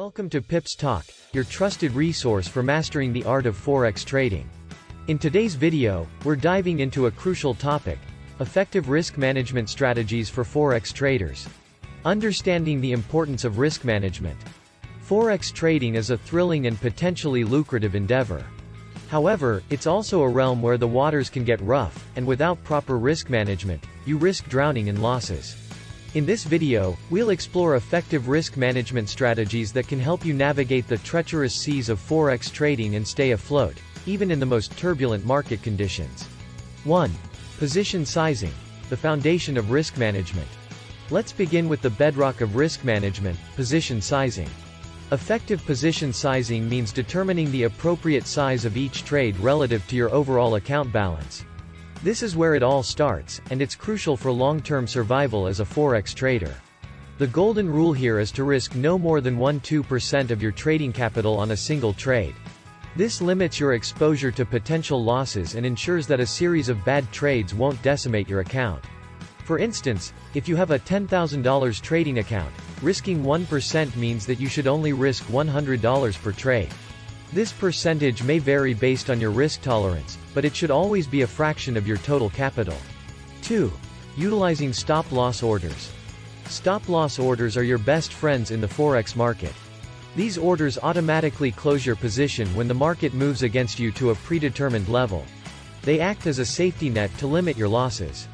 Welcome to PipsTalk, your trusted resource for mastering the art of Forex trading. In today's video, we're diving into a crucial topic: effective risk management strategies for Forex traders. Understanding the importance of risk management. Forex trading is a thrilling and potentially lucrative endeavor. However, it's also a realm where the waters can get rough, and without proper risk management, you risk drowning in losses. In this video, we'll explore effective risk management strategies that can help you navigate the treacherous seas of Forex trading and stay afloat, even in the most turbulent market conditions. 1. Position sizing, the foundation of risk management. Let's begin with the bedrock of risk management, position sizing. Effective position sizing means determining the appropriate size of each trade relative to your overall account balance. This is where it all starts, and it's crucial for long-term survival as a Forex trader. The golden rule here is to risk no more than 1–2% of your trading capital on a single trade. This limits your exposure to potential losses and ensures that a series of bad trades won't decimate your account. For instance, if you have a $10,000 trading account, risking 1% means that you should only risk $100 per trade. This percentage may vary based on your risk tolerance, but it should always be a fraction of your total capital. 2. Utilizing stop-loss orders. Stop-loss orders are your best friends in the Forex market. These orders automatically close your position when the market moves against you to a predetermined level. They act as a safety net to limit your losses.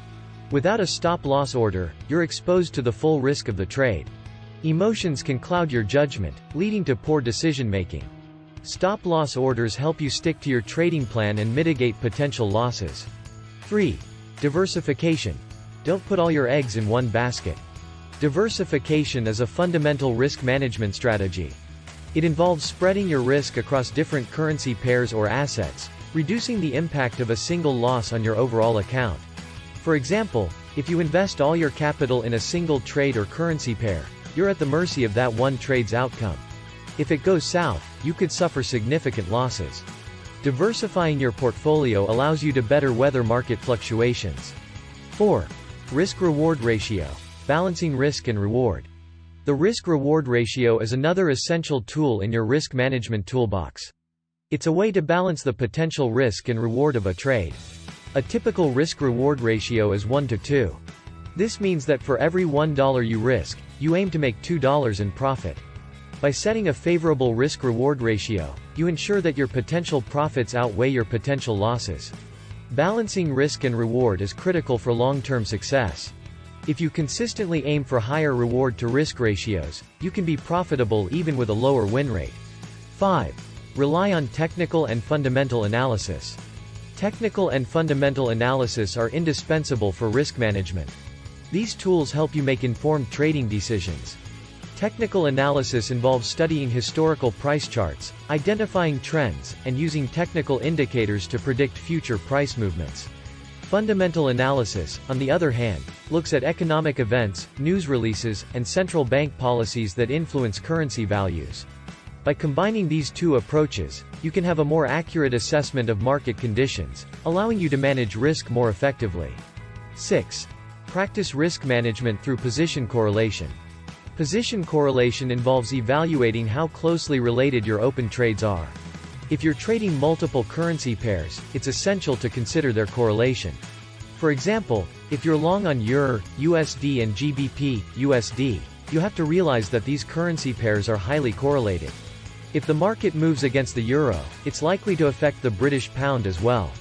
Without a stop-loss order, you're exposed to the full risk of the trade. Emotions can cloud your judgment, leading to poor decision-making. Stop-loss orders help you stick to your trading plan and mitigate potential losses. 3. Diversification. Don't put all your eggs in one basket. Diversification is a fundamental risk management strategy. It involves spreading your risk across different currency pairs or assets, reducing the impact of a single loss on your overall account. For example, if you invest all your capital in a single trade or currency pair, you're at the mercy of that one trade's outcome. If it goes south, you could suffer significant losses. Diversifying your portfolio allows you to better weather market fluctuations. 4. Risk-reward ratio. Balancing risk and reward. The risk-reward ratio is another essential tool in your risk management toolbox. It's a way to balance the potential risk and reward of a trade. A typical risk-reward ratio is 1:2. This means that for every $1 you risk, you aim to make $2 in profit. By setting a favorable risk-reward ratio, you ensure that your potential profits outweigh your potential losses. Balancing risk and reward is critical for long-term success. If you consistently aim for higher reward-to-risk ratios, you can be profitable even with a lower win rate. 5. Rely on technical and fundamental analysis. Technical and fundamental analysis are indispensable for risk management. These tools help you make informed trading decisions. Technical analysis involves studying historical price charts, identifying trends, and using technical indicators to predict future price movements. Fundamental analysis, on the other hand, looks at economic events, news releases, and central bank policies that influence currency values. By combining these two approaches, you can have a more accurate assessment of market conditions, allowing you to manage risk more effectively. 6. Practice risk management through position correlation. Position correlation involves evaluating how closely related your open trades are. If you're trading multiple currency pairs, it's essential to consider their correlation. For example, if you're long on Euro, USD and GBP, USD, you have to realize that these currency pairs are highly correlated. If the market moves against the euro, it's likely to affect the British pound as well.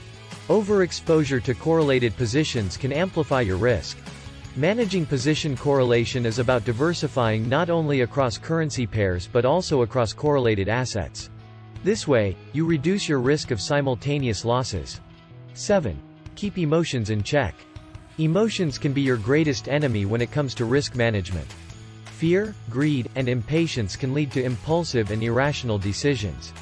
Overexposure to correlated positions can amplify your risk. Managing position correlation is about diversifying not only across currency pairs but also across correlated assets. This way, you reduce your risk of simultaneous losses. 7. Keep emotions in check. Emotions can be your greatest enemy when it comes to risk management. Fear, greed, and impatience can lead to impulsive and irrational decisions.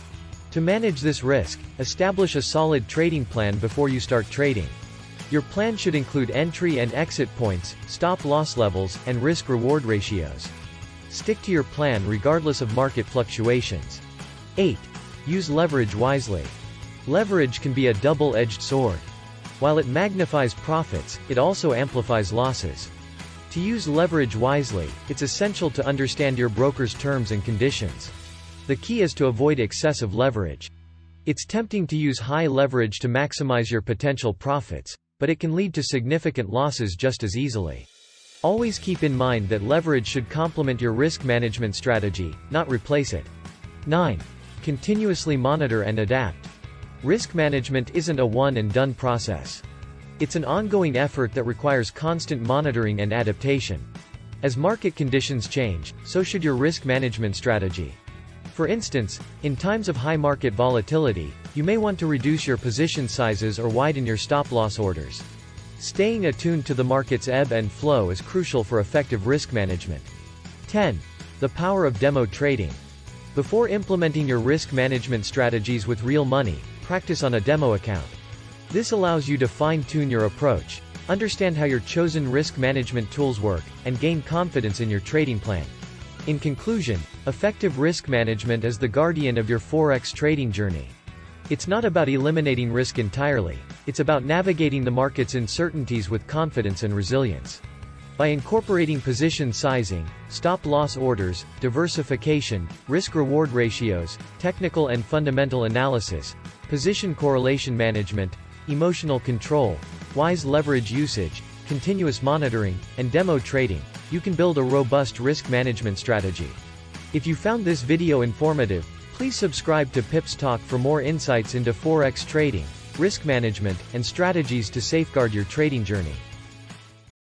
To manage this risk, establish a solid trading plan before you start trading. Your plan should include entry and exit points, stop-loss levels, and risk-reward ratios. Stick to your plan regardless of market fluctuations. 8. Use leverage wisely. Leverage can be a double-edged sword. While it magnifies profits, it also amplifies losses. To use leverage wisely, it's essential to understand your broker's terms and conditions. The key is to avoid excessive leverage. It's tempting to use high leverage to maximize your potential profits, but it can lead to significant losses just as easily. Always keep in mind that leverage should complement your risk management strategy, not replace it. 9. Continuously monitor and adapt. Risk management isn't a one-and-done process. It's an ongoing effort that requires constant monitoring and adaptation. As market conditions change, so should your risk management strategy. For instance, in times of high market volatility, you may want to reduce your position sizes or widen your stop-loss orders. Staying attuned to the market's ebb and flow is crucial for effective risk management. 10. The power of demo trading. Before implementing your risk management strategies with real money, practice on a demo account. This allows you to fine-tune your approach, understand how your chosen risk management tools work, and gain confidence in your trading plan. In conclusion, effective risk management is the guardian of your Forex trading journey. It's not about eliminating risk entirely, it's about navigating the market's uncertainties with confidence and resilience. By incorporating position sizing, stop-loss orders, diversification, risk-reward ratios, technical and fundamental analysis, position correlation management, emotional control, wise leverage usage, continuous monitoring, and demo trading, you can build a robust risk management strategy. If you found this video informative, please subscribe to PipsTalk for more insights into Forex trading, risk management, and strategies to safeguard your trading journey.